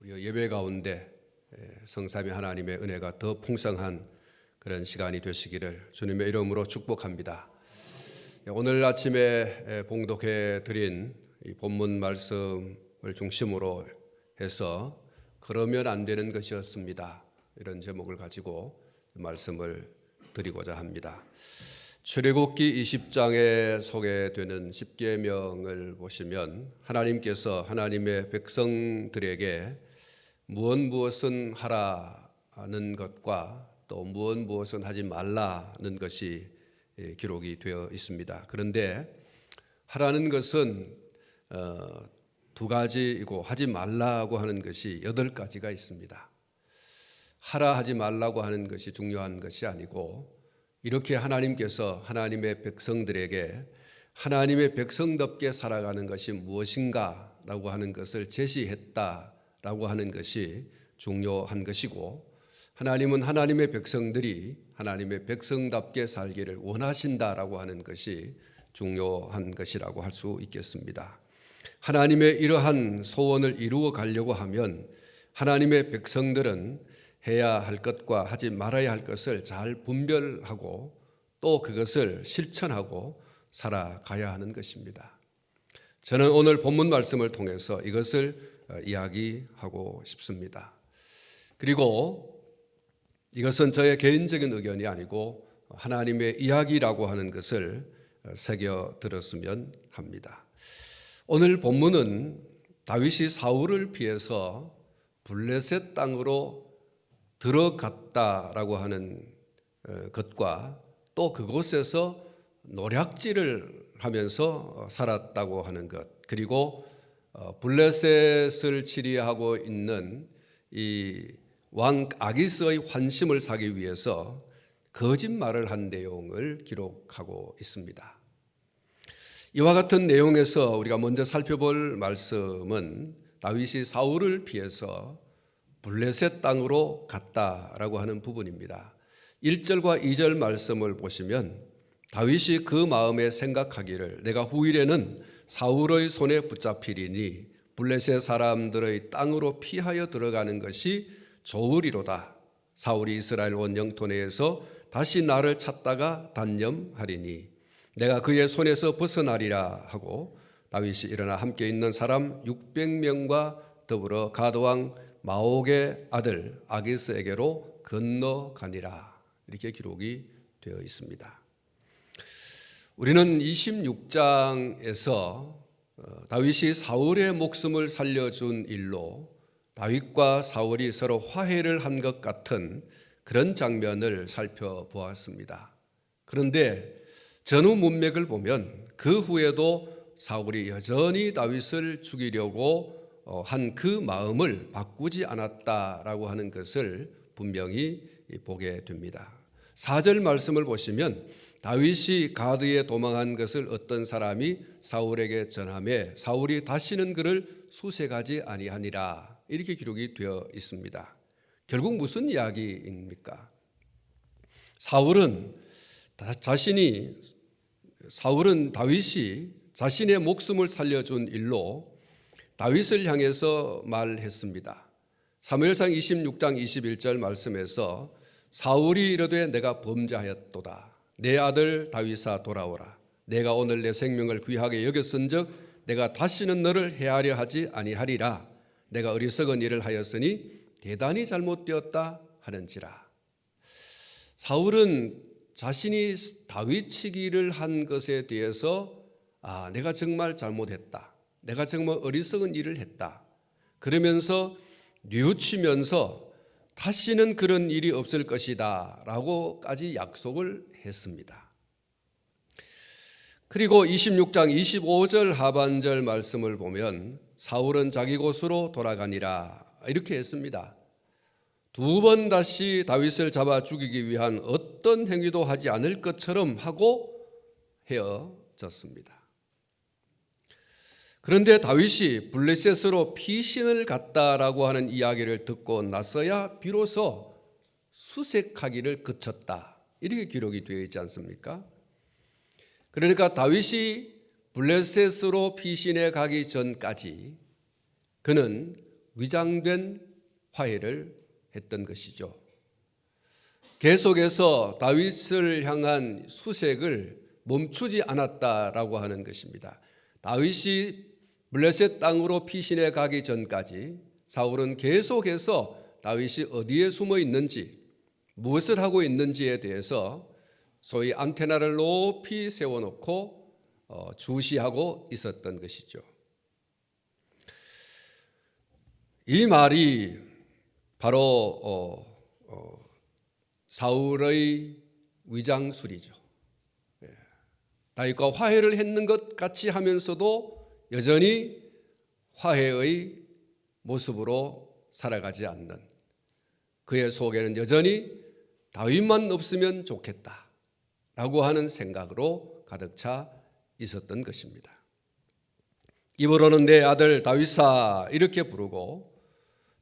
우리 예배 가운데 성삼위 하나님의 은혜가 더 풍성한 그런 시간이 되시기를 주님의 이름으로 축복합니다. 오늘 아침에 봉독해 드린 이 본문 말씀을 중심으로 해서 그러면 안 되는 것이었습니다. 이런 제목을 가지고 말씀을 드리고자 합니다. 출애굽기 20장에 소개되는 십계명을 보시면 하나님께서 하나님의 백성들에게 무엇은 하라는 것과 또 무엇은 하지 말라는 것이 기록이 되어 있습니다. 그런데 하라는 것은 두 가지이고 하지 말라고 하는 것이 8가지가 있습니다. 하라 하지 말라고 하는 것이 중요한 것이 아니고 이렇게 하나님께서 하나님의 백성들에게 하나님의 백성답게 살아가는 것이 무엇인가 라고 하는 것을 제시했다라고 하는 것이 중요한 것이고, 하나님은 하나님의 백성들이 하나님의 백성답게 살기를 원하신다라고 하는 것이 중요한 것이라고 할 수 있겠습니다. 하나님의 이러한 소원을 이루어 가려고 하면 하나님의 백성들은 해야 할 것과 하지 말아야 할 것을 잘 분별하고 또 그것을 실천하고 살아가야 하는 것입니다. 저는 오늘 본문 말씀을 통해서 이것을 이야기하고 싶습니다. 그리고 이것은 저의 개인적인 의견이 아니고 하나님의 이야기라고 하는 것을 새겨 들었으면 합니다. 오늘 본문은 다윗이 사울을 피해서 블레셋 땅으로 들어갔다라고 하는 것과 또 그곳에서 노략질을 하면서 살았다고 하는 것, 그리고 블레셋을 치리하고 있는 이 왕 아기스의 환심을 사기 위해서 거짓말을 한 내용을 기록하고 있습니다. 이와 같은 내용에서 우리가 먼저 살펴볼 말씀은 다윗이 사울을 피해서 블레셋 땅으로 갔다라고 하는 부분입니다. 1절과 2절 말씀을 보시면 다윗이 그 마음에 생각하기를 내가 후일에는 사울의 손에 붙잡히리니 블레셋 사람들의 땅으로 피하여 들어가는 것이 좋으리로다. 사울이 이스라엘 온 영토 내에서 다시 나를 찾다가 단념하리니 내가 그의 손에서 벗어나리라 하고 다윗이 일어나 함께 있는 사람 600명과 더불어 가드왕 마옥의 아들 아기스에게로 건너가니라. 이렇게 기록이 되어 있습니다. 우리는 26장에서 다윗이 사울의 목숨을 살려준 일로 다윗과 사울이 서로 화해를 한 것 같은 그런 장면을 살펴보았습니다. 그런데 전후 문맥을 보면 그 후에도 사울이 여전히 다윗을 죽이려고 한 그 마음을 바꾸지 않았다라고 하는 것을 분명히 보게 됩니다. 4절 말씀을 보시면 다윗이 가드에 도망한 것을 어떤 사람이 사울에게 전하매 사울이 다시는 그를 수색하지 아니하니라. 이렇게 기록이 되어 있습니다. 결국 무슨 이야기입니까? 사울은 다윗이 자신의 목숨을 살려준 일로 다윗을 향해서 말했습니다. 사무엘상 26장 21절 말씀에서 사울이 이르되 내가 범죄하였도다. 내 아들 다윗아 돌아오라. 내가 오늘 내 생명을 귀하게 여겼은즉 내가 다시는 너를 해하려 하지 아니하리라. 내가 어리석은 일을 하였으니 대단히 잘못되었다 하는지라. 사울은 자신이 다윗치기를 한 것에 대해서 내가 정말 잘못했다. 내가 정말 어리석은 일을 했다. 그러면서 뉘우치면서 다시는 그런 일이 없을 것이다 라고까지 약속을 했습니다. 그리고 26장 25절 하반절 말씀을 보면 사울은 자기 곳으로 돌아가니라 이렇게 했습니다. 2번 다시 다윗을 잡아 죽이기 위한 어떤 행위도 하지 않을 것처럼 하고 헤어졌습니다. 그런데 다윗이 블레셋으로 피신을 갔다라고 하는 이야기를 듣고 나서야 비로소 수색하기를 그쳤다. 이렇게 기록이 되어 있지 않습니까? 그러니까 다윗이 블레셋으로 피신해 가기 전까지 그는 위장된 화해를 했던 것이죠. 계속해서 다윗을 향한 수색을 멈추지 않았다라고 하는 것입니다. 다윗이 블레셋 땅으로 피신해 가기 전까지 사울은 계속해서 다윗이 어디에 숨어 있는지, 무엇을 하고 있는지에 대해서 소위 안테나를 높이 세워놓고 주시하고 있었던 것이죠. 이 말이 바로 사울의 위장술이죠. 다윗과 화해를 했는 것 같이 하면서도 여전히 화해의 모습으로 살아가지 않는, 그의 속에는 여전히 다윗만 없으면 좋겠다라고 하는 생각으로 가득 차 있었던 것입니다. 입으로는 내 아들 다윗아 이렇게 부르고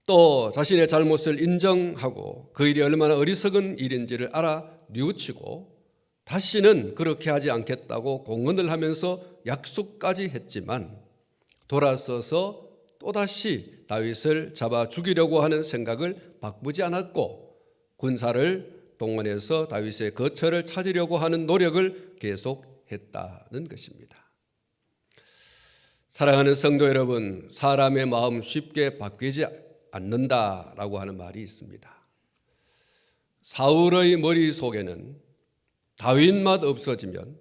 또 자신의 잘못을 인정하고 그 일이 얼마나 어리석은 일인지를 알아 뉘우치고 다시는 그렇게 하지 않겠다고 공언을 하면서 약속까지 했지만 돌아서서 또다시 다윗을 잡아 죽이려고 하는 생각을 바꾸지 않았고 군사를 동원해서 다윗의 거처를 찾으려고 하는 노력을 계속했다는 것입니다. 사랑하는 성도 여러분, 사람의 마음 쉽게 바뀌지 않는다라고 하는 말이 있습니다. 사울의 머릿속에는 다윗만 없어지면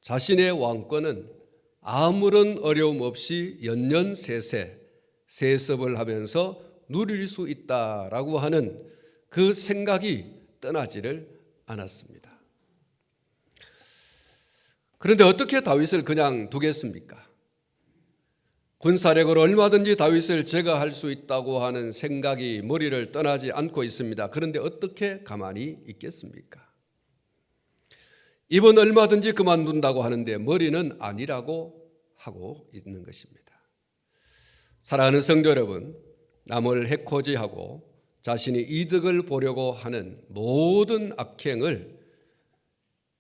자신의 왕권은 아무런 어려움 없이 연년세세 세습을 하면서 누릴 수 있다라고 하는 그 생각이 떠나지를 않았습니다. 그런데 어떻게 다윗을 그냥 두겠습니까? 군사력으로 얼마든지 다윗을 제거할 수 있다고 하는 생각이 머리를 떠나지 않고 있습니다. 그런데 어떻게 가만히 있겠습니까? 입은 얼마든지 그만둔다고 하는데 머리는 아니라고 하고 있는 것입니다. 사랑하는 성도 여러분, 남을 해코지하고 자신이 이득을 보려고 하는 모든 악행을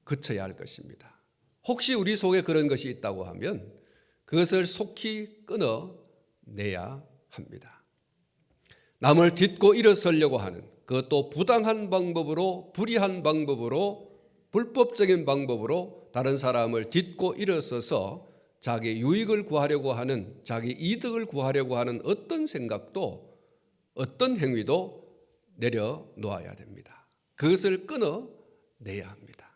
그쳐야 할 것입니다. 혹시 우리 속에 그런 것이 있다고 하면 그것을 속히 끊어내야 합니다. 남을 딛고 일어서려고 하는, 그것도 부당한 방법으로, 불의한 방법으로, 불법적인 방법으로 다른 사람을 딛고 일어서서 자기 유익을 구하려고 하는, 자기 이득을 구하려고 하는 어떤 생각도, 어떤 행위도 내려놓아야 됩니다. 그것을 끊어내야 합니다.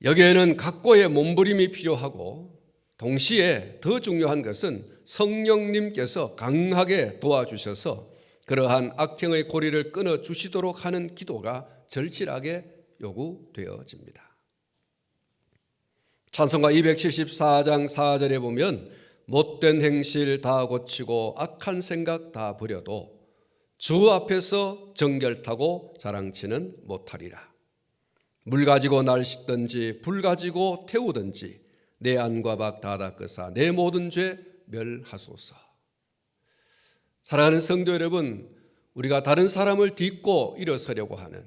여기에는 각고의 몸부림이 필요하고 동시에 더 중요한 것은 성령님께서 강하게 도와주셔서 그러한 악행의 고리를 끊어주시도록 하는 기도가 절실하게 요구되어집니다. 찬송가 274장 4절에 보면 못된 행실 다 고치고 악한 생각 다 버려도 주 앞에서 정결타고 자랑치는 못하리라. 물 가지고 날 씻든지 불 가지고 태우든지 내 안과 밖 다 닦으사 내 모든 죄 멸하소서. 사랑하는 성도 여러분, 우리가 다른 사람을 딛고 일어서려고 하는,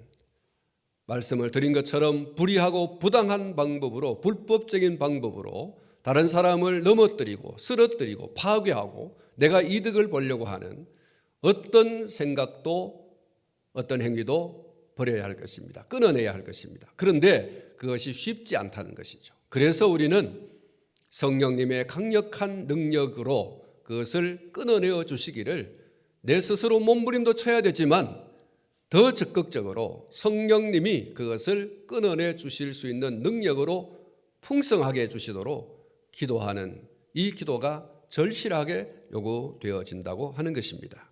말씀을 드린 것처럼 불의하고 부당한 방법으로, 불법적인 방법으로 다른 사람을 넘어뜨리고 쓰러뜨리고 파괴하고 내가 이득을 보려고 하는 어떤 생각도 어떤 행위도 버려야 할 것입니다. 끊어내야 할 것입니다. 그런데 그것이 쉽지 않다는 것이죠. 그래서 우리는 성령님의 강력한 능력으로 그것을 끊어내어 주시기를 내 스스로 몸부림도 쳐야 되지만 더 적극적으로 성령님이 그것을 끊어내 주실 수 있는 능력으로 풍성하게 해주시도록 기도하는 이 기도가 절실하게 요구되어진다고 하는 것입니다.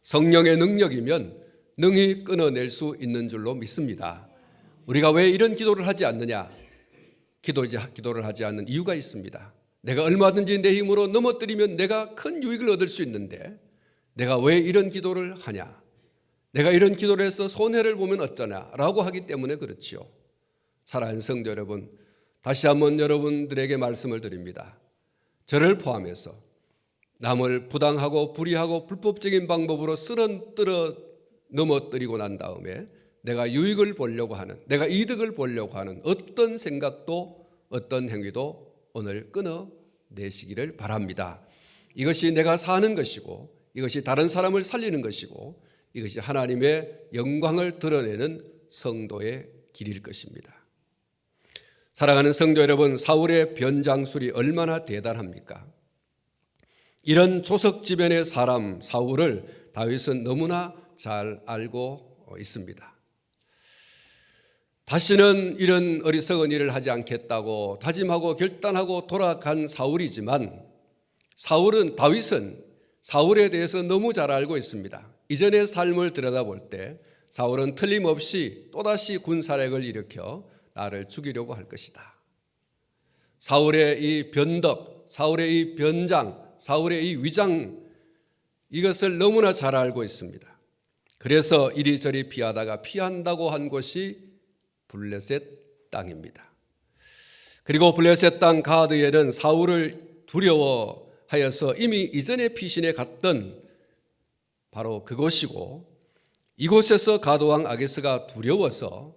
성령의 능력이면 능히 끊어낼 수 있는 줄로 믿습니다. 우리가 왜 이런 기도를 하지 않느냐? 기도를 하지 않는 이유가 있습니다. 내가 얼마든지 내 힘으로 넘어뜨리면 내가 큰 유익을 얻을 수 있는데 내가 왜 이런 기도를 하냐? 내가 이런 기도를 해서 손해를 보면 어쩌냐라고 하기 때문에 그렇지요. 사랑하는 성도 여러분, 다시 한번 여러분들에게 말씀을 드립니다. 저를 포함해서 남을 부당하고 불의하고 불법적인 방법으로 쓰러뜨려 넘어뜨리고 난 다음에 내가 유익을 보려고 하는, 내가 이득을 보려고 하는 어떤 생각도 어떤 행위도 오늘 끊어내시기를 바랍니다. 이것이 내가 사는 것이고 이것이 다른 사람을 살리는 것이고 이것이 하나님의 영광을 드러내는 성도의 길일 것입니다. 사랑하는 성도 여러분, 사울의 변장술이 얼마나 대단합니까? 이런 조석지변의 사람 사울을 다윗은 너무나 잘 알고 있습니다. 다시는 이런 어리석은 일을 하지 않겠다고 다짐하고 결단하고 돌아간 사울이지만 다윗은 사울에 대해서 너무 잘 알고 있습니다. 이전의 삶을 들여다볼 때 사울은 틀림없이 또다시 군사력을 일으켜 나를 죽이려고 할 것이다. 사울의 이 변덕, 사울의 이 변장, 사울의 이 위장, 이것을 너무나 잘 알고 있습니다. 그래서 이리저리 피하다가 피한다고 한 곳이 블레셋 땅입니다. 그리고 블레셋 땅 가드엘은 사울을 두려워하여서 이미 이전에 피신해 갔던 바로 그곳이고, 이곳에서 가드왕 아게스가 두려워서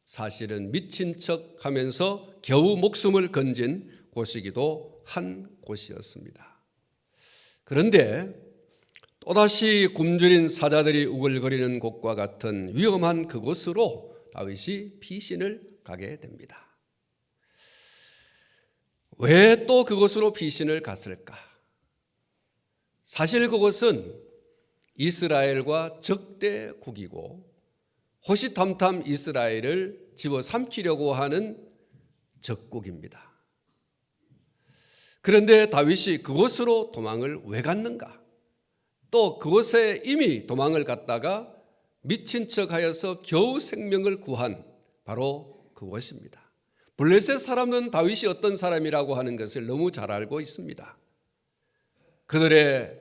사실은 미친 척하면서 겨우 목숨을 건진 곳이기도 한 곳이었습니다. 그런데 또다시 굶주린 사자들이 우글거리는 곳과 같은 위험한 그곳으로 다윗이 피신을 가게 됩니다. 왜 또 그곳으로 피신을 갔을까? 사실 그곳은 이스라엘과 적대국이고 호시탐탐 이스라엘을 집어삼키려고 하는 적국입니다. 그런데 다윗이 그곳으로 도망을 왜 갔는가? 또 그곳에 이미 도망을 갔다가 미친 척하여서 겨우 생명을 구한 바로 그곳입니다. 블레셋 사람은 다윗이 어떤 사람이라고 하는 것을 너무 잘 알고 있습니다. 그들의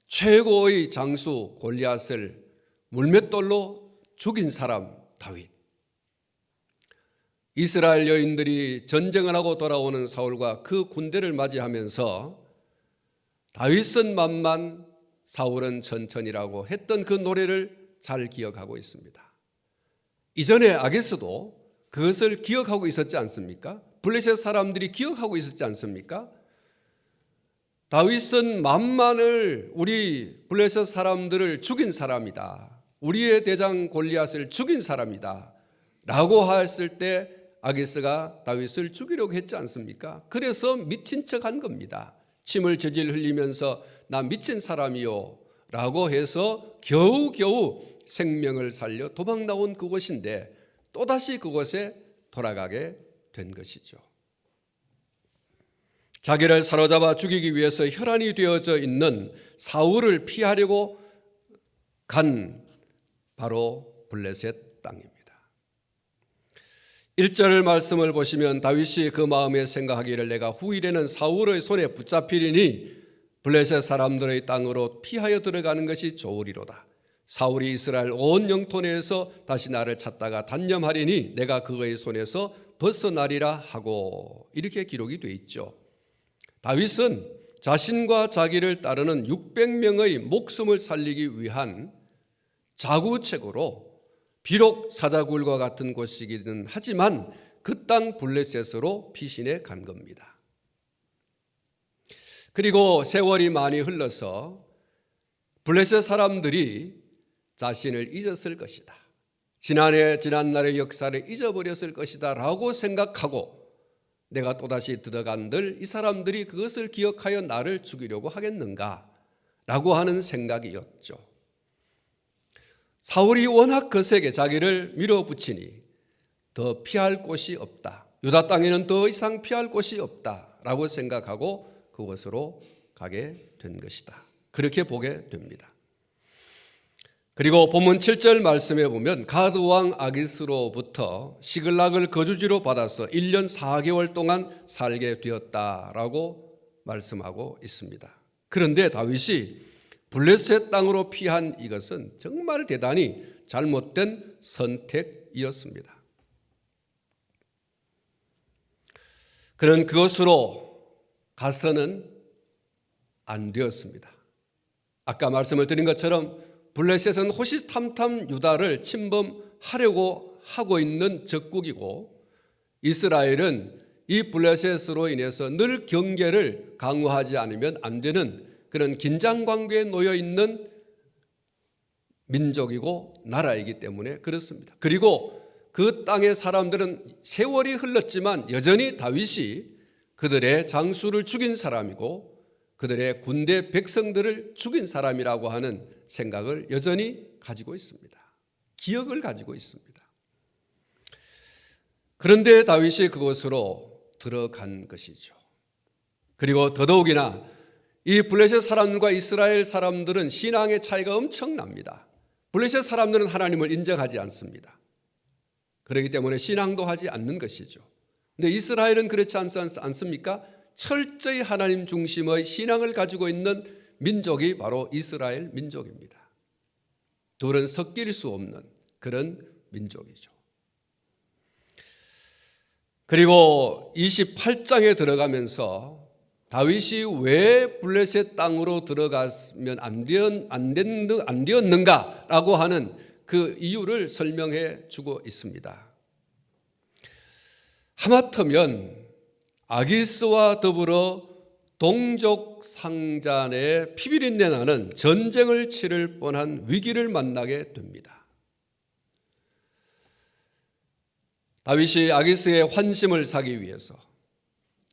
최고의 장수 골리앗을 물맷돌로 죽인 사람 다윗. 이스라엘 여인들이 전쟁을 하고 돌아오는 사울과 그 군대를 맞이하면서 다윗은 만만 사울은 천천히라고 했던 그 노래를 잘 기억하고 있습니다. 이전에 아게스도 그것을 기억하고 있었지 않습니까? 블레셋 사람들이 기억하고 있었지 않습니까? 다윗은 만만을 우리 블레셋 사람들을 죽인 사람이다. 우리의 대장 골리앗을 죽인 사람이다. 라고 했을 때 아게스가 다윗을 죽이려고 했지 않습니까? 그래서 미친 척한 겁니다. 침을 질질 흘리면서 나 미친 사람이요 라고 해서 겨우겨우 생명을 살려 도망 나온 그곳인데 또다시 그곳에 돌아가게 된 것이죠. 자기를 사로잡아 죽이기 위해서 혈안이 되어져 있는 사울을 피하려고 간 바로 블레셋 땅입니다. 1절 말씀을 보시면 다윗이 그 마음에 생각하기를 내가 후일에는 사울의 손에 붙잡히리니 블레셋 사람들의 땅으로 피하여 들어가는 것이 좋으리로다. 사울이 이스라엘 온 영토 내에서 다시 나를 찾다가 단념하리니 내가 그의 손에서 벗어나리라 하고 이렇게 기록이 되어 있죠. 다윗은 자신과 자기를 따르는 600명의 목숨을 살리기 위한 자구책으로 비록 사자굴과 같은 곳이기는 하지만 그 땅 블레셋으로 피신해 간 겁니다. 그리고 세월이 많이 흘러서 블레셋 사람들이 자신을 잊었을 것이다. 지난날의 역사를 잊어버렸을 것이다 라고 생각하고 내가 또다시 들어간들 이 사람들이 그것을 기억하여 나를 죽이려고 하겠는가 라고 하는 생각이었죠. 사울이 워낙 거세게 자기를 밀어붙이니 더 피할 곳이 없다. 유다 땅에는 더 이상 피할 곳이 없다 라고 생각하고 그곳으로 가게 된 것이다. 그렇게 보게 됩니다. 그리고 본문 7절 말씀에 보면 가드 왕 아기스로부터 시글락을 거주지로 받아서 1년 4개월 동안 살게 되었다라고 말씀하고 있습니다. 그런데 다윗이 블레셋 땅으로 피한 이것은 정말 대단히 잘못된 선택이었습니다. 그는 그것으로 가서는 안 되었습니다. 아까 말씀을 드린 것처럼 블레셋은 호시탐탐 유다를 침범하려고 하고 있는 적국이고 이스라엘은 이 블레셋으로 인해서 늘 경계를 강화하지 않으면 안 되는 그런 긴장 관계에 놓여 있는 민족이고 나라이기 때문에 그렇습니다. 그리고 그 땅의 사람들은 세월이 흘렀지만 여전히 다윗이 그들의 장수를 죽인 사람이고 그들의 군대 백성들을 죽인 사람이라고 하는 생각을 여전히 가지고 있습니다. 기억을 가지고 있습니다. 그런데 다윗이 그곳으로 들어간 것이죠. 그리고 더더욱이나 이 블레셋 사람과 이스라엘 사람들은 신앙의 차이가 엄청납니다. 블레셋 사람들은 하나님을 인정하지 않습니다. 그렇기 때문에 신앙도 하지 않는 것이죠. 그런데 이스라엘은 그렇지 않습니까? 철저히 하나님 중심의 신앙을 가지고 있는 민족이 바로 이스라엘 민족입니다. 둘은 섞일 수 없는 그런 민족이죠. 그리고 28장에 들어가면서 다윗이 왜 블레셋 땅으로 들어가면 안 되었는가라고 하는 그 이유를 설명해 주고 있습니다. 하마터면 아기스와 더불어 동족 상잔의 피비린내 나는 전쟁을 치를 뻔한 위기를 만나게 됩니다. 다윗이 아기스의 환심을 사기 위해서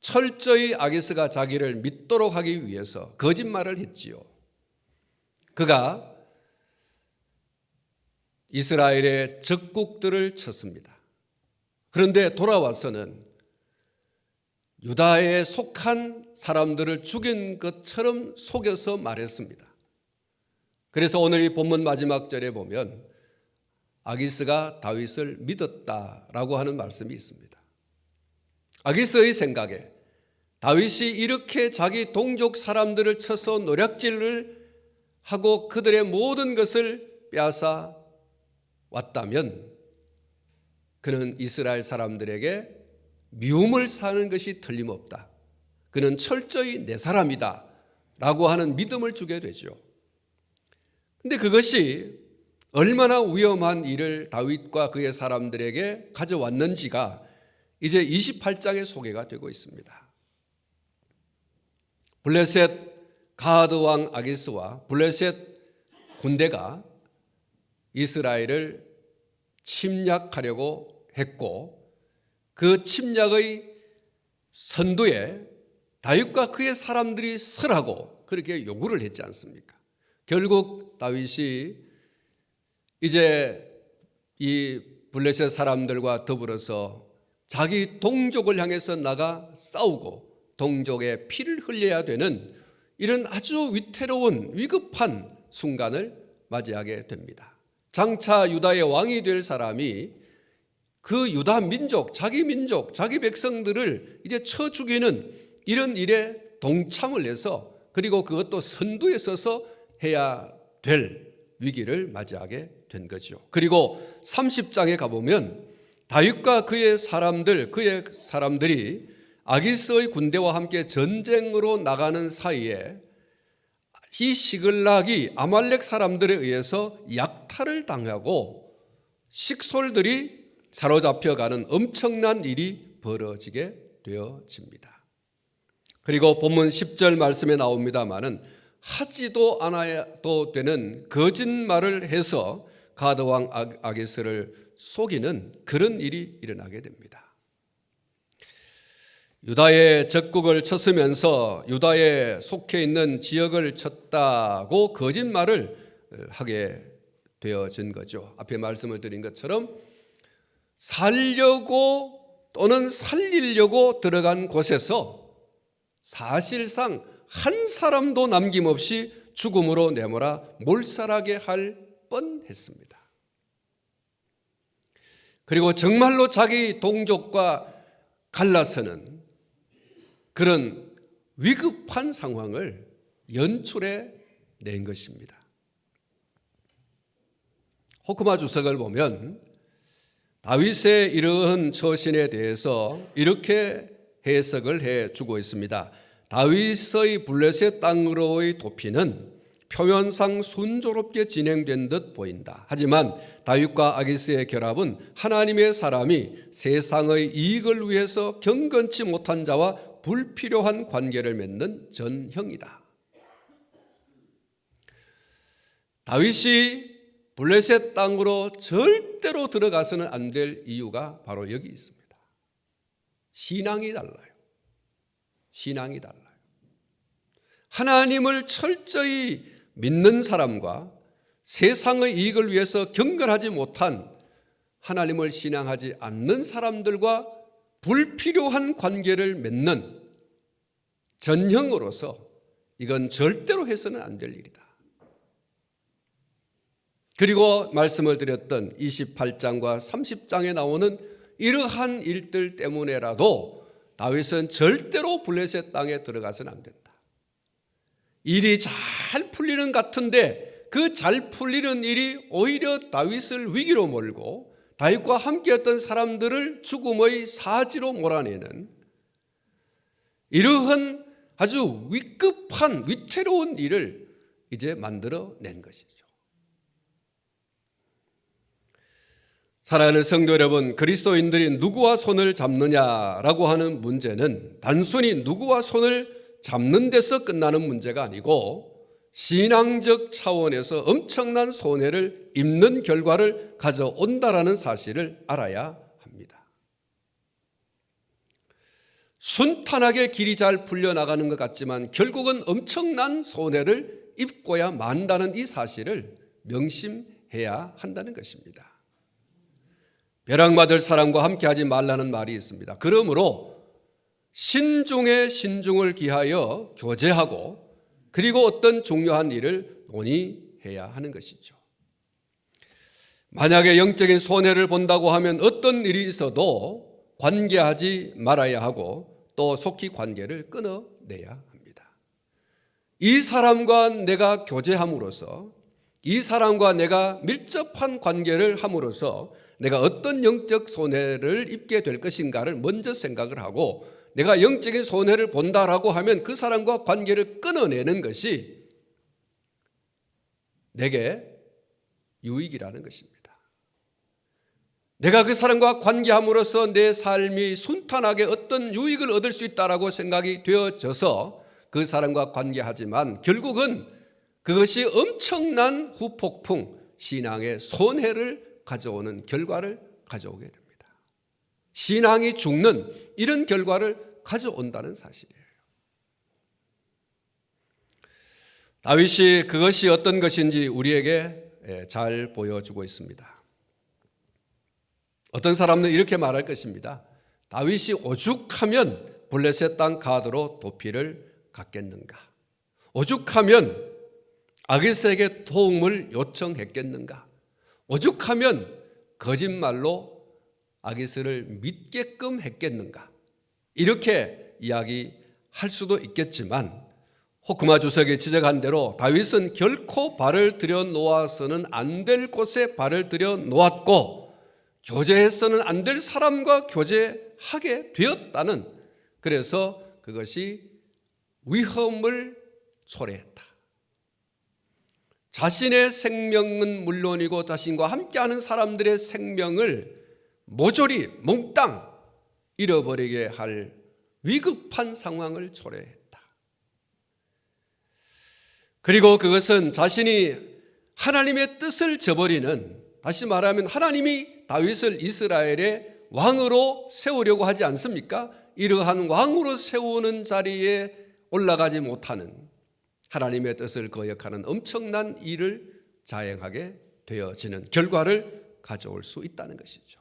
철저히 아기스가 자기를 믿도록 하기 위해서 거짓말을 했지요. 그가 이스라엘의 적국들을 쳤습니다. 그런데 돌아와서는 유다에 속한 사람들을 죽인 것처럼 속여서 말했습니다. 그래서 오늘 이 본문 마지막 절에 보면 아기스가 다윗을 믿었다라고 하는 말씀이 있습니다. 아기스의 생각에 다윗이 이렇게 자기 동족 사람들을 쳐서 노략질을 하고 그들의 모든 것을 빼앗아 왔다면 그는 이스라엘 사람들에게 미움을 사는 것이 틀림없다. 그는 철저히 내 사람이다 라고 하는 믿음을 주게 되죠. 그런데 그것이 얼마나 위험한 일을 다윗과 그의 사람들에게 가져왔는지가 이제 28장에 소개가 되고 있습니다. 블레셋 가드 왕 아기스와 블레셋 군대가 이스라엘을 침략하려고 했고 그 침략의 선두에 다윗과 그의 사람들이 서라고 그렇게 요구를 했지 않습니까? 결국 다윗이 이제 이 블레셋 사람들과 더불어서 자기 동족을 향해서 나가 싸우고 동족의 피를 흘려야 되는 이런 아주 위태로운 위급한 순간을 맞이하게 됩니다. 장차 유다의 왕이 될 사람이 그 유다 민족, 자기 백성들을 이제 쳐 죽이는 이런 일에 동참을 해서 그리고 그것도 선두에 서서 해야 될 위기를 맞이하게 된 거죠. 그리고 30장에 가보면 다윗과 그의 사람들이 아기스의 군대와 함께 전쟁으로 나가는 사이에 이 시글락이 아말렉 사람들에 의해서 약탈을 당하고 식솔들이 사로잡혀가는 엄청난 일이 벌어지게 되어집니다. 그리고 본문 10절 말씀에 나옵니다마는 하지도 않아도 되는 거짓말을 해서 가드왕 아기스를 속이는 그런 일이 일어나게 됩니다. 유다의 적국을 쳤으면서 유다에 속해 있는 지역을 쳤다고 거짓말을 하게 되어진 거죠. 앞에 말씀을 드린 것처럼 살려고 또는 살리려고 들어간 곳에서 사실상 한 사람도 남김없이 죽음으로 내몰아 몰살하게 할 뻔했습니다. 그리고 정말로 자기 동족과 갈라서는 그런 위급한 상황을 연출해 낸 것입니다. 호크마 주석을 보면 다윗의 이러한 처신에 대해서 이렇게 해석을 해 주고 있습니다. 다윗의 블레셋 땅으로의 도피는 표면상 순조롭게 진행된 듯 보인다. 하지만 다윗과 아기스의 결합은 하나님의 사람이 세상의 이익을 위해서 경건치 못한 자와 불필요한 관계를 맺는 전형이다. 다윗이 블레셋 땅으로 절대로 들어가서는 안 될 이유가 바로 여기 있습니다. 신앙이 달라요. 신앙이 달라요. 하나님을 철저히 믿는 사람과 세상의 이익을 위해서 경건하지 못한 하나님을 신앙하지 않는 사람들과 불필요한 관계를 맺는 전형으로서 이건 절대로 해서는 안 될 일이다. 그리고 말씀을 드렸던 28장과 30장에 나오는 이러한 일들 때문에라도 다윗은 절대로 블레셋 땅에 들어가서는 안 된다. 일이 잘 풀리는 같은데 그 잘 풀리는 일이 오히려 다윗을 위기로 몰고 다윗과 함께했던 사람들을 죽음의 사지로 몰아내는 이러한 아주 위급한 위태로운 일을 이제 만들어낸 것이죠. 사랑하는 성도 여러분, 그리스도인들이 누구와 손을 잡느냐라고 하는 문제는 단순히 누구와 손을 잡는 데서 끝나는 문제가 아니고 신앙적 차원에서 엄청난 손해를 입는 결과를 가져온다라는 사실을 알아야 합니다. 순탄하게 길이 잘 풀려나가는 것 같지만 결국은 엄청난 손해를 입고야 만다는 이 사실을 명심해야 한다는 것입니다. 벼랑맞을 사람과 함께하지 말라는 말이 있습니다. 그러므로 신중에 신중을 기하여 교제하고 그리고 어떤 중요한 일을 논의해야 하는 것이죠. 만약에 영적인 손해를 본다고 하면 어떤 일이 있어도 관계하지 말아야 하고 또 속히 관계를 끊어내야 합니다. 이 사람과 내가 교제함으로써 이 사람과 내가 밀접한 관계를 함으로써 내가 어떤 영적 손해를 입게 될 것인가를 먼저 생각을 하고 내가 영적인 손해를 본다라고 하면 그 사람과 관계를 끊어내는 것이 내게 유익이라는 것입니다. 내가 그 사람과 관계함으로써 내 삶이 순탄하게 어떤 유익을 얻을 수 있다라고 생각이 되어져서 그 사람과 관계하지만 결국은 그것이 엄청난 후폭풍, 신앙의 손해를 가져오는 결과를 가져오게 됩니다. 신앙이 죽는 이런 결과를 가져온다는 사실이에요. 다윗이 그것이 어떤 것인지 우리에게 잘 보여주고 있습니다. 어떤 사람은 이렇게 말할 것입니다. 다윗이 오죽하면 블레셋 땅 가드로 도피를 갔겠는가? 오죽하면 아기스에게 도움을 요청했겠는가? 오죽하면 거짓말로 아기스를 믿게끔 했겠는가? 이렇게 이야기할 수도 있겠지만 호크마 주석이 지적한 대로 다윗은 결코 발을 들여 놓아서는 안 될 곳에 발을 들여 놓았고 교제해서는 안 될 사람과 교제하게 되었다는, 그래서 그것이 위험을 초래했다. 자신의 생명은 물론이고 자신과 함께하는 사람들의 생명을 모조리 몽땅 잃어버리게 할 위급한 상황을 초래했다. 그리고 그것은 자신이 하나님의 뜻을 저버리는, 다시 말하면 하나님이 다윗을 이스라엘의 왕으로 세우려고 하지 않습니까? 이러한 왕으로 세우는 자리에 올라가지 못하는, 하나님의 뜻을 거역하는 엄청난 일을 자행하게 되어지는 결과를 가져올 수 있다는 것이죠.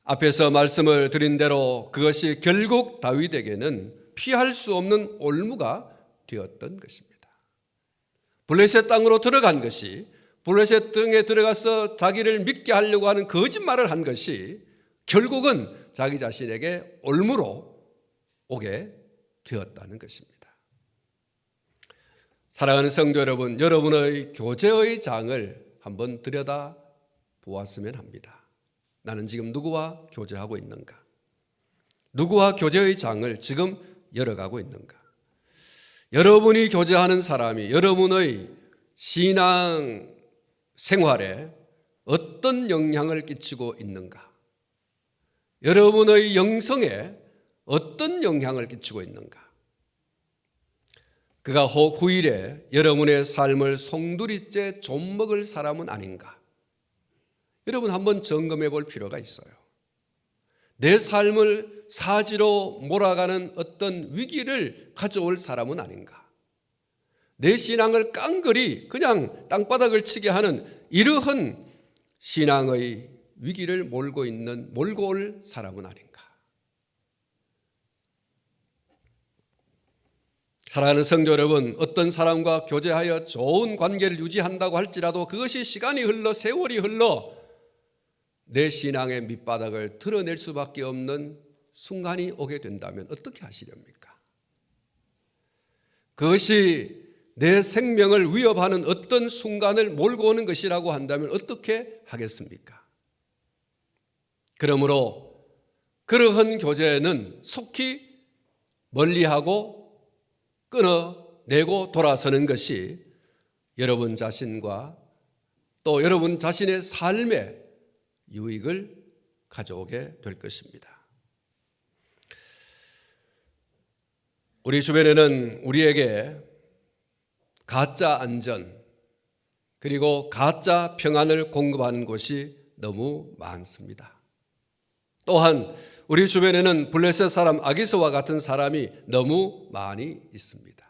앞에서 말씀을 드린 대로 그것이 결국 다윗에게는 피할 수 없는 올무가 되었던 것입니다. 블레셋 땅으로 들어간 것이, 블레셋 땅에 들어가서 자기를 믿게 하려고 하는 거짓말을 한 것이 결국은 자기 자신에게 올무로 오게 되었다는 것입니다. 사랑하는 성도 여러분, 여러분의 교제의 장을 한번 들여다 보았으면 합니다. 나는 지금 누구와 교제하고 있는가? 누구와 교제의 장을 지금 열어가고 있는가? 여러분이 교제하는 사람이 여러분의 신앙 생활에 어떤 영향을 끼치고 있는가? 여러분의 영성에 어떤 영향을 끼치고 있는가? 그가 후일에 여러분의 삶을 송두리째 좀먹을 사람은 아닌가? 여러분 한번 점검해 볼 필요가 있어요. 내 삶을 사지로 몰아가는 어떤 위기를 가져올 사람은 아닌가? 내 신앙을 깡그리 그냥 땅바닥을 치게 하는 이러한 신앙의 위기를 몰고 올 사람은 아닌가? 사랑하는 성도 여러분, 어떤 사람과 교제하여 좋은 관계를 유지한다고 할지라도 그것이 시간이 흘러 세월이 흘러 내 신앙의 밑바닥을 드러낼 수밖에 없는 순간이 오게 된다면 어떻게 하시렵니까? 그것이 내 생명을 위협하는 어떤 순간을 몰고 오는 것이라고 한다면 어떻게 하겠습니까? 그러므로 그러한 교제는 속히 멀리하고 끊어내고 돌아서는 것이 여러분 자신과 또 여러분 자신의 삶에 유익을 가져오게 될 것입니다. 우리 주변에는 우리에게 가짜 안전 그리고 가짜 평안을 공급하는 곳이 너무 많습니다. 또한 우리 주변에는 블레셋 사람 아기스와 같은 사람이 너무 많이 있습니다.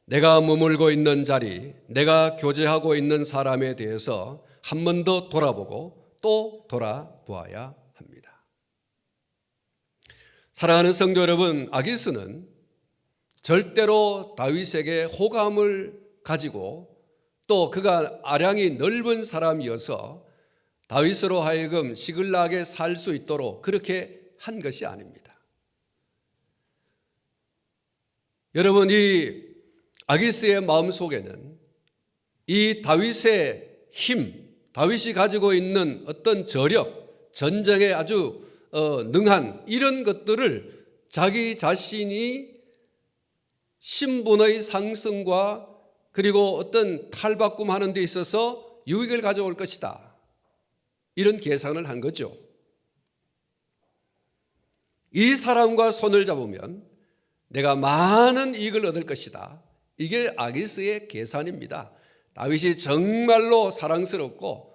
내가 머물고 있는 자리, 내가 교제하고 있는 사람에 대해서 한 번 더 돌아보고 또 돌아보아야 합니다. 사랑하는 성도 여러분, 아기스는 절대로 다윗에게 호감을 가지고 또 그가 아량이 넓은 사람이어서 다윗으로 하여금 시글락에 살 수 있도록 그렇게 한 것이 아닙니다. 여러분, 이 아기스의 마음속에는 이 다윗의 힘, 다윗이 가지고 있는 어떤 저력, 전쟁에 아주 능한 이런 것들을 자기 자신이 신분의 상승과 그리고 어떤 탈바꿈하는 데 있어서 유익을 가져올 것이다. 이런 계산을 한 거죠. 이 사람과 손을 잡으면 내가 많은 이익을 얻을 것이다. 이게 아기스의 계산입니다. 다윗이 정말로 사랑스럽고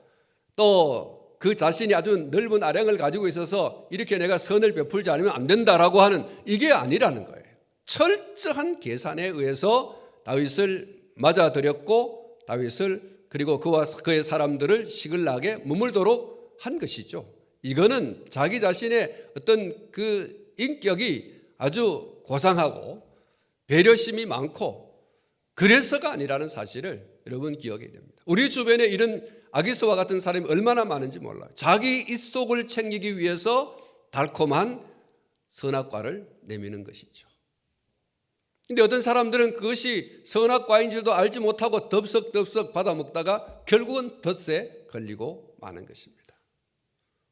또 그 자신이 아주 넓은 아량을 가지고 있어서 이렇게 내가 선을 베풀지 않으면 안 된다라고 하는 이게 아니라는 거예요. 철저한 계산에 의해서 다윗을 맞아들였고 다윗을 그리고 그와 그의 사람들을 시글락에 머물도록 한 것이죠. 이거는 자기 자신의 어떤 그 인격이 아주 고상하고 배려심이 많고 그래서가 아니라는 사실을 여러분 기억해야 됩니다. 우리 주변에 이런 아기스와 같은 사람이 얼마나 많은지 몰라요. 자기 입속을 챙기기 위해서 달콤한 선악과를 내미는 것이죠. 근데 어떤 사람들은 그것이 선악과인 줄도 알지 못하고 덥석덥석 받아먹다가 결국은 덫에 걸리고 마는 것입니다.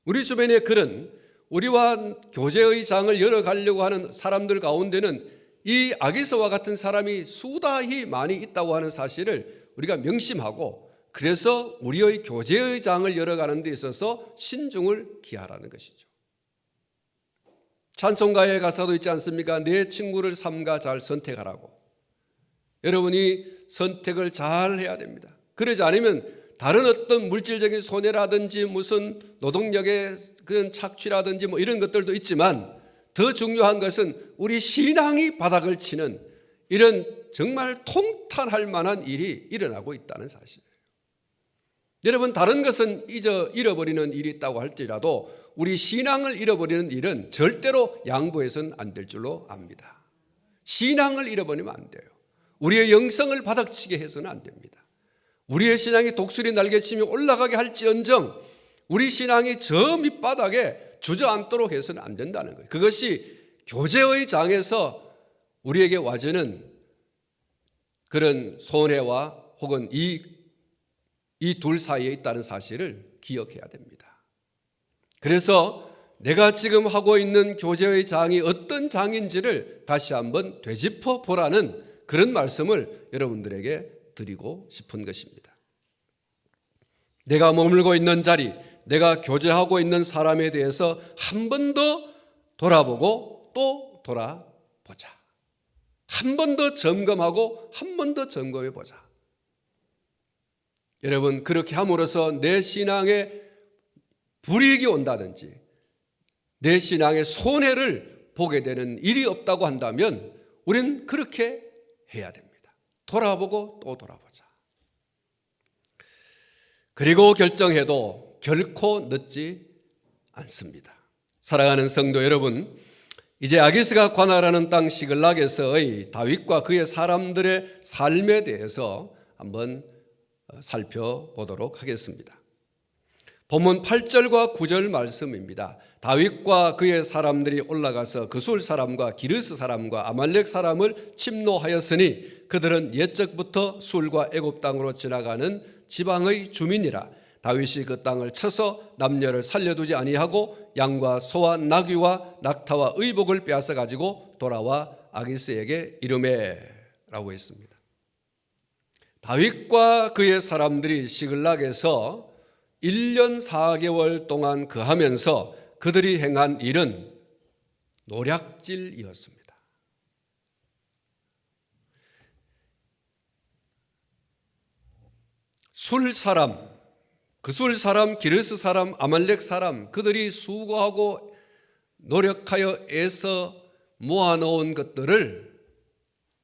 우리 주변에 그런 우리와 교제의 장을 열어가려고 하는 사람들 가운데는 이 아기스와 같은 사람이 수다히 많이 있다고 하는 사실을 우리가 명심하고 그래서 우리의 교제의 장을 열어가는 데 있어서 신중을 기하라는 것이죠. 찬송가의 가사도 있지 않습니까? 내 친구를 삼가 잘 선택하라고. 여러분이 선택을 잘 해야 됩니다. 그러지 않으면 다른 어떤 물질적인 손해라든지 무슨 노동력의 그런 착취라든지 뭐 이런 것들도 있지만 더 중요한 것은 우리 신앙이 바닥을 치는 이런 정말 통탄할 만한 일이 일어나고 있다는 사실이에요. 여러분, 다른 것은 잃어버리는 일이 있다고 할지라도 우리 신앙을 잃어버리는 일은 절대로 양보해서는 안 될 줄로 압니다. 신앙을 잃어버리면 안 돼요. 우리의 영성을 바닥치게 해서는 안 됩니다. 우리의 신앙이 독수리 날개치며 올라가게 할지언정 우리 신앙이 저 밑바닥에 주저앉도록 해서는 안 된다는 거예요. 그것이 교제의 장에서 우리에게 와주는 그런 손해와 혹은 이 둘 사이에 있다는 사실을 기억해야 됩니다. 그래서 내가 지금 하고 있는 교제의 장이 어떤 장인지를 다시 한번 되짚어 보라는 그런 말씀을 여러분들에게 드리고 싶은 것입니다. 내가 머물고 있는 자리, 내가 교제하고 있는 사람에 대해서 한 번 더 돌아보고 또 돌아보자. 한 번 더 점검하고 한 번 더 점검해 보자. 여러분, 그렇게 함으로써 내 신앙에 불이익이 온다든지 내 신앙의 손해를 보게 되는 일이 없다고 한다면 우리는 그렇게 해야 됩니다. 돌아보고 또 돌아보자. 그리고 결정해도 결코 늦지 않습니다. 사랑하는 성도 여러분, 이제 아기스가 관할하는 땅 시글락에서의 다윗과 그의 사람들의 삶에 대해서 한번 살펴보도록 하겠습니다. 본문 8절과 9절 말씀입니다. 다윗과 그의 사람들이 올라가서 그술 사람과 기르스 사람과 아말렉 사람을 침노하였으니 그들은 옛적부터 술과 애굽 땅으로 지나가는 지방의 주민이라. 다윗이 그 땅을 쳐서 남녀를 살려두지 아니하고 양과 소와 나귀와 낙타와 의복을 빼앗아 가지고 돌아와 아기스에게 이르매 라고 했습니다. 다윗과 그의 사람들이 시글락에서 1년 4개월 동안 거하면서 그들이 행한 일은 노략질이었습니다. 술 사람, 그술 사람, 기르스 사람, 아말렉 사람, 그들이 수고하고 노력하여 애써 모아놓은 것들을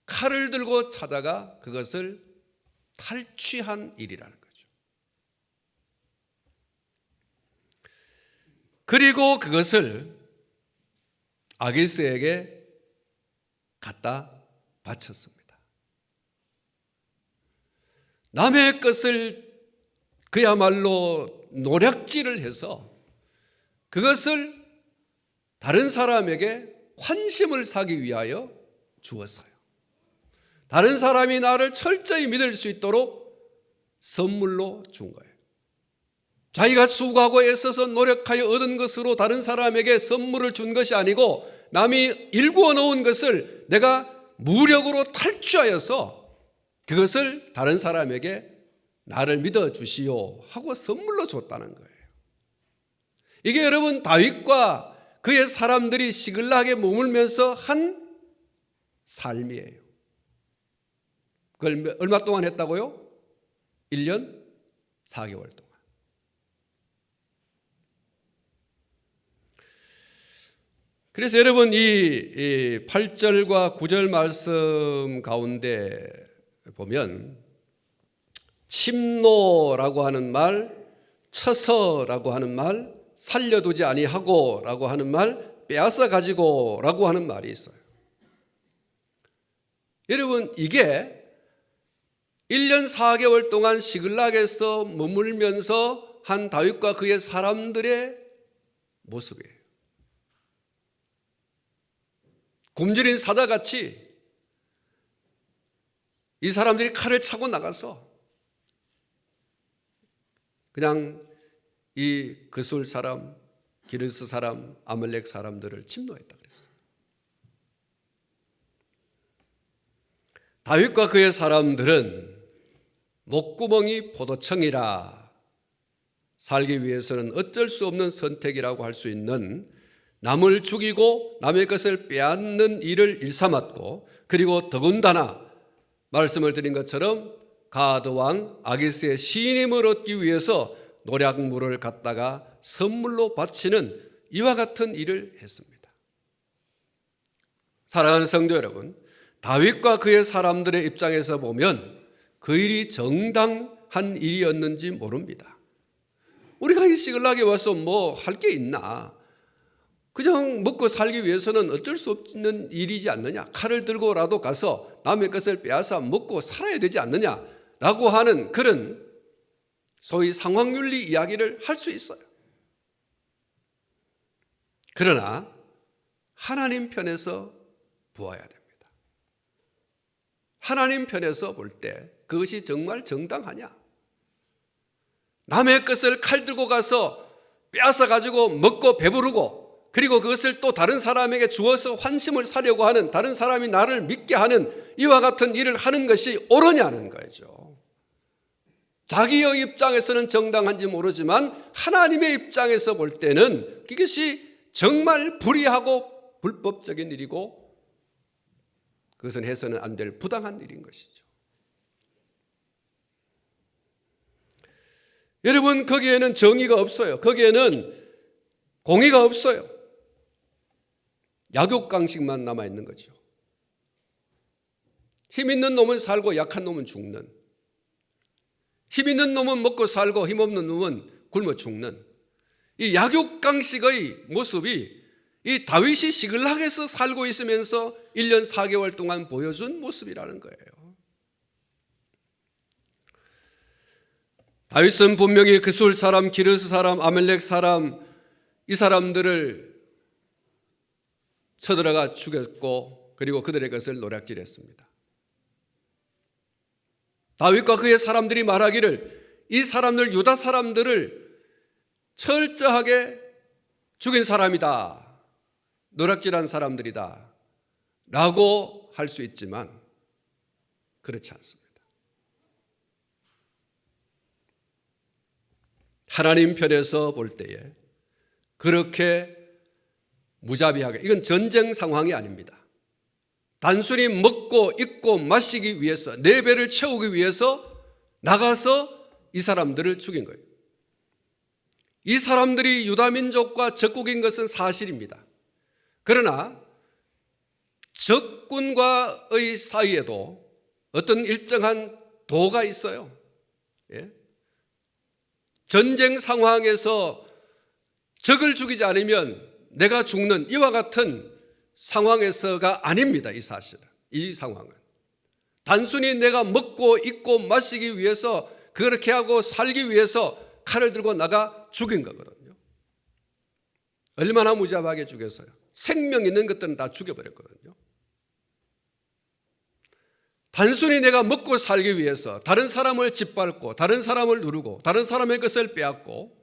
칼을 들고 찾아가 그것을 탈취한 일이라는 거죠. 그리고 그것을 아기스에게 갖다 바쳤습니다. 남의 것을 그야말로 노략질을 해서 그것을 다른 사람에게 환심을 사기 위하여 주었어요. 다른 사람이 나를 철저히 믿을 수 있도록 선물로 준 거예요. 자기가 수고하고 애써서 노력하여 얻은 것으로 다른 사람에게 선물을 준 것이 아니고 남이 일구어 놓은 것을 내가 무력으로 탈취하여서 그것을 다른 사람에게 나를 믿어주시오 하고 선물로 줬다는 거예요. 이게 여러분 다윗과 그의 사람들이 시글락에 머물면서 한 삶이에요. 그걸 얼마 동안 했다고요? 1년 4개월 동안. 그래서 여러분 이 8절과 9절 말씀 가운데 보면 침노라고 하는 말, 쳐서라고 하는 말, 살려두지 아니하고라고 하는 말, 빼앗아 가지고라고 하는 말이 있어요. 여러분 이게 1년 4개월 동안 시글락에서 머물면서 한 다윗과 그의 사람들의 모습이에요. 굶주린 사자같이 이 사람들이 칼을 차고 나가서 그냥 이 그술 사람, 기르스 사람, 아말렉 사람들을 침노했다 그랬어요. 다윗과 그의 사람들은 목구멍이 포도청이라 살기 위해서는 어쩔 수 없는 선택이라고 할 수 있는 남을 죽이고 남의 것을 빼앗는 일을 일삼았고 그리고 더군다나 말씀을 드린 것처럼 가드 왕 아기스의 시인임을 얻기 위해서 노략물을 갖다가 선물로 바치는 이와 같은 일을 했습니다. 사랑하는 성도 여러분, 다윗과 그의 사람들의 입장에서 보면 그 일이 정당한 일이었는지 모릅니다. 우리가 이 시글락에 와서 뭐 할 게 있나? 그냥 먹고 살기 위해서는 어쩔 수 없는 일이지 않느냐? 칼을 들고라도 가서 남의 것을 빼앗아 먹고 살아야 되지 않느냐라고 하는 그런 소위 상황윤리 이야기를 할 수 있어요. 그러나 하나님 편에서 보아야 됩니다. 하나님 편에서 볼 때 그것이 정말 정당하냐? 남의 것을 칼 들고 가서 빼앗아 가지고 먹고 배부르고 그리고 그것을 또 다른 사람에게 주어서 환심을 사려고 하는, 다른 사람이 나를 믿게 하는 이와 같은 일을 하는 것이 옳으냐는 거죠. 자기의 입장에서는 정당한지 모르지만 하나님의 입장에서 볼 때는 그것이 정말 불의하고 불법적인 일이고 그것은 해서는 안 될 부당한 일인 것이죠. 여러분, 거기에는 정의가 없어요. 거기에는 공의가 없어요. 약육강식만 남아있는 거죠. 힘 있는 놈은 살고 약한 놈은 죽는, 힘 있는 놈은 먹고 살고 힘없는 놈은 굶어 죽는, 이 약육강식의 모습이 이 다윗이 시글락에서 살고 있으면서 1년 4개월 동안 보여준 모습이라는 거예요. 다윗은 분명히 그술 사람, 기르스 사람, 아멜렉 사람, 이 사람들을 쳐들어가 죽였고 그리고 그들의 것을 노략질했습니다. 다윗과 그의 사람들이 말하기를 이 사람들, 유다 사람들을 철저하게 죽인 사람이다, 노략질한 사람들이다 라고 할 수 있지만 그렇지 않습니다. 하나님 편에서 볼 때에 그렇게 무자비하게, 이건 전쟁 상황이 아닙니다. 단순히 먹고 입고 마시기 위해서, 내 배를 채우기 위해서 나가서 이 사람들을 죽인 거예요. 이 사람들이 유다민족과 적국인 것은 사실입니다. 그러나 적군과의 사이에도 어떤 일정한 도가 있어요. 전쟁 상황에서 적을 죽이지 않으면 내가 죽는 이와 같은 상황에서가 아닙니다. 이 사실은, 이 상황은 단순히 내가 먹고 입고 마시기 위해서, 그렇게 하고 살기 위해서 칼을 들고 나가 죽인 거거든요. 얼마나 무자비하게 죽였어요. 생명 있는 것들은 다 죽여버렸거든요. 단순히 내가 먹고 살기 위해서 다른 사람을 짓밟고 다른 사람을 누르고 다른 사람의 것을 빼앗고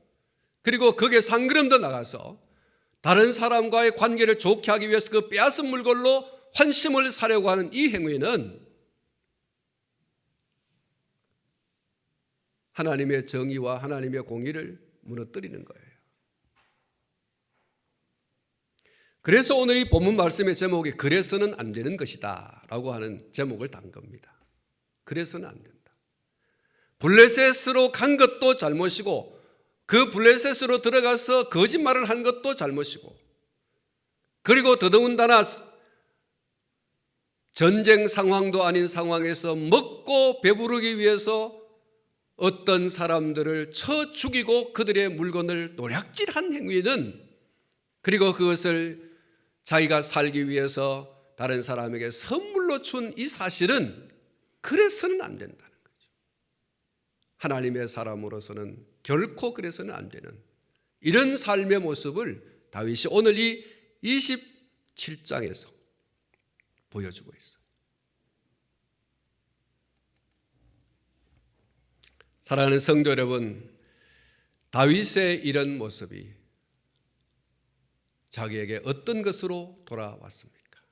그리고 거기에 상그름 더 나가서 다른 사람과의 관계를 좋게 하기 위해서 그 빼앗은 물건로 환심을 사려고 하는 이 행위는 하나님의 정의와 하나님의 공의를 무너뜨리는 거예요. 그래서 오늘 이 본문 말씀의 제목이 그래서는 안 되는 것이다 라고 하는 제목을 단 겁니다. 그래서는 안 된다. 블레셋으로 간 것도 잘못이고 그 블레셋으로 들어가서 거짓말을 한 것도 잘못이고, 그리고 더더군다나 전쟁 상황도 아닌 상황에서 먹고 배부르기 위해서 어떤 사람들을 쳐 죽이고 그들의 물건을 노략질한 행위는, 그리고 그것을 자기가 살기 위해서 다른 사람에게 선물로 준 이 사실은 그래서는 안 된다는 거죠. 하나님의 사람으로서는 결코 그래서는 안 되는 이런 삶의 모습을 다윗이 오늘 이 27장에서 보여주고 있어요. 사랑하는 성도 여러분, 다윗의 이런 모습이 자기에게 어떤 것으로 돌아왔습니까?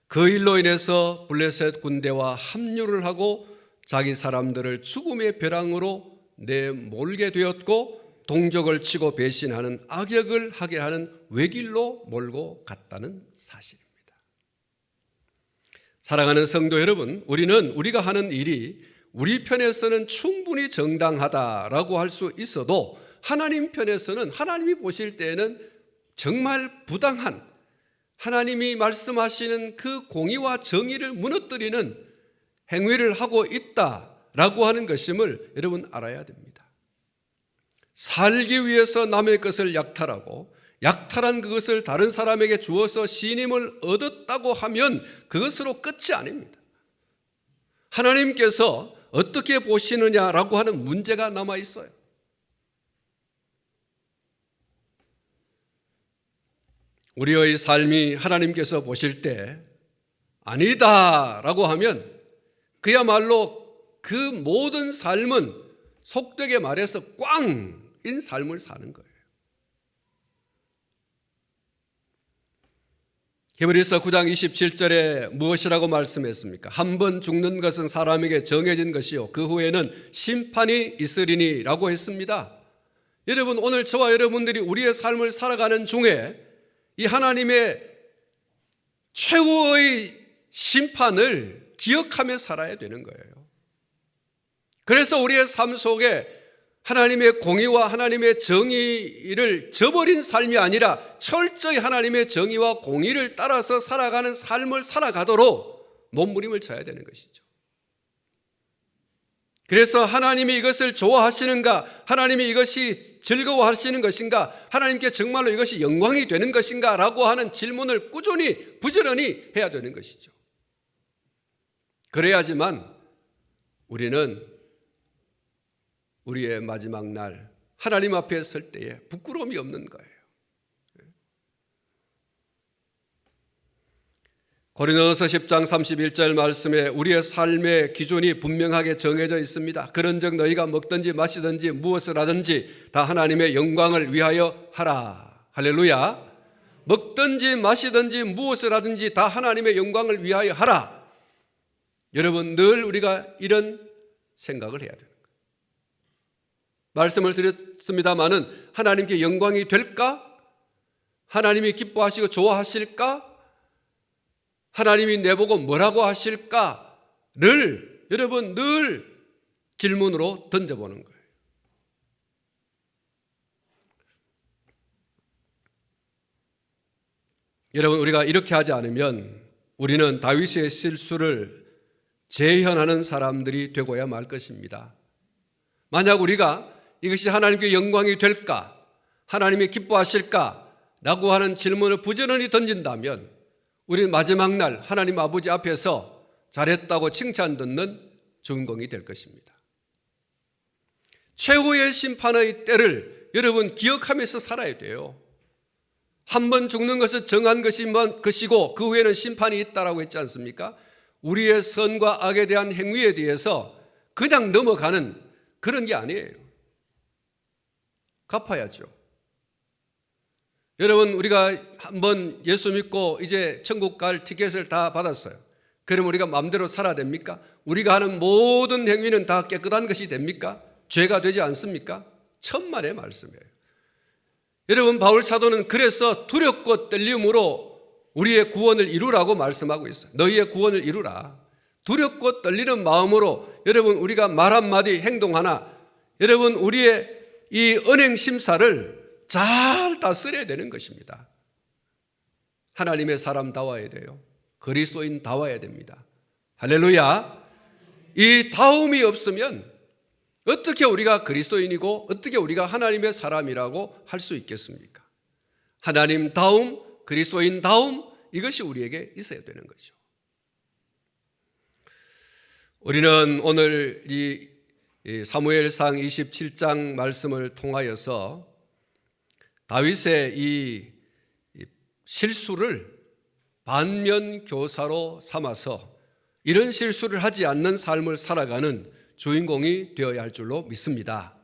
그 일로 인해서 블레셋 군대와 합류를 하고 자기 사람들을 죽음의 벼랑으로 내몰게 되었고 동족을 치고 배신하는 악역을 하게 하는 외길로 몰고 갔다는 사실입니다. 사랑하는 성도 여러분, 우리는 우리가 하는 일이 우리 편에서는 충분히 정당하다라고 할 수 있어도 하나님 편에서는, 하나님이 보실 때에는 정말 부당한, 하나님이 말씀하시는 그 공의와 정의를 무너뜨리는 행위를 하고 있다라고 하는 것임을 여러분 알아야 됩니다. 살기 위해서 남의 것을 약탈하고 약탈한 그것을 다른 사람에게 주어서 신임을 얻었다고 하면 그것으로 끝이 아닙니다. 하나님께서 어떻게 보시느냐라고 하는 문제가 남아 있어요. 우리의 삶이 하나님께서 보실 때 아니다라고 하면 그야말로 그 모든 삶은 속되게 말해서 꽝인 삶을 사는 거예요. 히브리서 9장 27절에 무엇이라고 말씀했습니까? 한 번 죽는 것은 사람에게 정해진 것이요 그 후에는 심판이 있으리니 라고 했습니다. 여러분, 오늘 저와 여러분들이 우리의 삶을 살아가는 중에 이 하나님의 최고의 심판을 기억하며 살아야 되는 거예요. 그래서 우리의 삶 속에 하나님의 공의와 하나님의 정의를 저버린 삶이 아니라 철저히 하나님의 정의와 공의를 따라서 살아가는 삶을 살아가도록 몸부림을 쳐야 되는 것이죠. 그래서 하나님이 이것을 좋아하시는가, 하나님이 이것이 즐거워하시는 것인가, 하나님께 정말로 이것이 영광이 되는 것인가 라고 하는 질문을 꾸준히 부지런히 해야 되는 것이죠. 그래야지만 우리는 우리의 마지막 날 하나님 앞에 설 때에 부끄러움이 없는 거예요. 고린도서 10장 31절 말씀에 우리의 삶의 기준이 분명하게 정해져 있습니다. 그런즉 너희가 먹든지 마시든지 무엇을 하든지 다 하나님의 영광을 위하여 하라. 할렐루야. 먹든지 마시든지 무엇을 하든지 다 하나님의 영광을 위하여 하라. 여러분, 늘 우리가 이런 생각을 해야 돼요. 말씀을 드렸습니다마는 하나님께 영광이 될까? 하나님이 기뻐하시고 좋아하실까? 하나님이 내보고 뭐라고 하실까를 여러분 늘 질문으로 던져보는 거예요. 여러분, 우리가 이렇게 하지 않으면 우리는 다윗의 실수를 재현하는 사람들이 되고야 말 것입니다. 만약 우리가 이것이 하나님께 영광이 될까? 하나님이 기뻐하실까? 라고 하는 질문을 부지런히 던진다면 우리는 마지막 날 하나님 아버지 앞에서 잘했다고 칭찬 듣는 주인공이 될 것입니다. 최후의 심판의 때를 여러분 기억하면서 살아야 돼요. 한 번 죽는 것은 정한 것이고 그 후에는 심판이 있다라고 했지 않습니까? 우리의 선과 악에 대한 행위에 대해서 그냥 넘어가는 그런 게 아니에요. 갚아야죠. 여러분, 우리가 한번 예수 믿고 이제 천국 갈 티켓을 다 받았어요. 그럼 우리가 마음대로 살아야 됩니까? 우리가 하는 모든 행위는 다 깨끗한 것이 됩니까? 죄가 되지 않습니까? 천만의 말씀이에요. 여러분, 바울 사도는 그래서 두렵고 떨림으로 우리의 구원을 이루라고 말씀하고 있어요. 너희의 구원을 이루라. 두렵고 떨리는 마음으로 여러분 우리가 말 한마디 행동 하나, 여러분 우리의 이 언행 심사를 잘 다스려야 되는 것입니다. 하나님의 사람다워야 돼요. 그리스도인다워야 됩니다. 할렐루야. 이 다움이 없으면 어떻게 우리가 그리스도인이고 어떻게 우리가 하나님의 사람이라고 할 수 있겠습니까? 하나님다움, 그리스도인다움, 이것이 우리에게 있어야 되는 거죠. 우리는 오늘 이 사무엘상 27장 말씀을 통하여서 다윗의 이 실수를 반면교사로 삼아서 이런 실수를 하지 않는 삶을 살아가는 주인공이 되어야 할 줄로 믿습니다.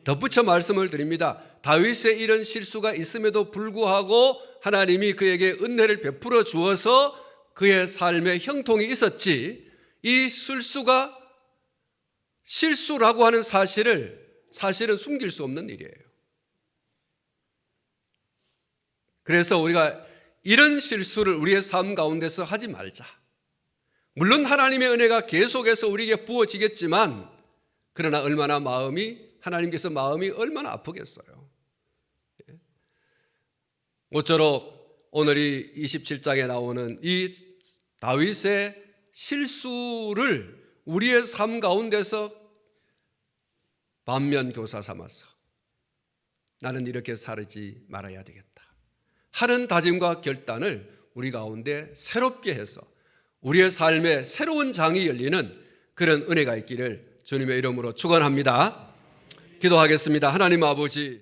덧붙여 말씀을 드립니다. 다윗의 이런 실수가 있음에도 불구하고 하나님이 그에게 은혜를 베풀어 주어서 그의 삶에 형통이 있었지, 이 실수가 실수라고 하는 사실은 숨길 수 없는 일이에요. 그래서 우리가 이런 실수를 우리의 삶 가운데서 하지 말자. 물론 하나님의 은혜가 계속해서 우리에게 부어지겠지만 그러나 하나님께서 마음이 얼마나 아프겠어요. 모쪼록 오늘 이 27장에 나오는 이 다윗의 실수를 우리의 삶 가운데서 반면교사 삼아서 나는 이렇게 살지 말아야 되겠다 하는 다짐과 결단을 우리 가운데 새롭게 해서 우리의 삶에 새로운 장이 열리는 그런 은혜가 있기를 주님의 이름으로 축원합니다. 기도하겠습니다. 하나님 아버지,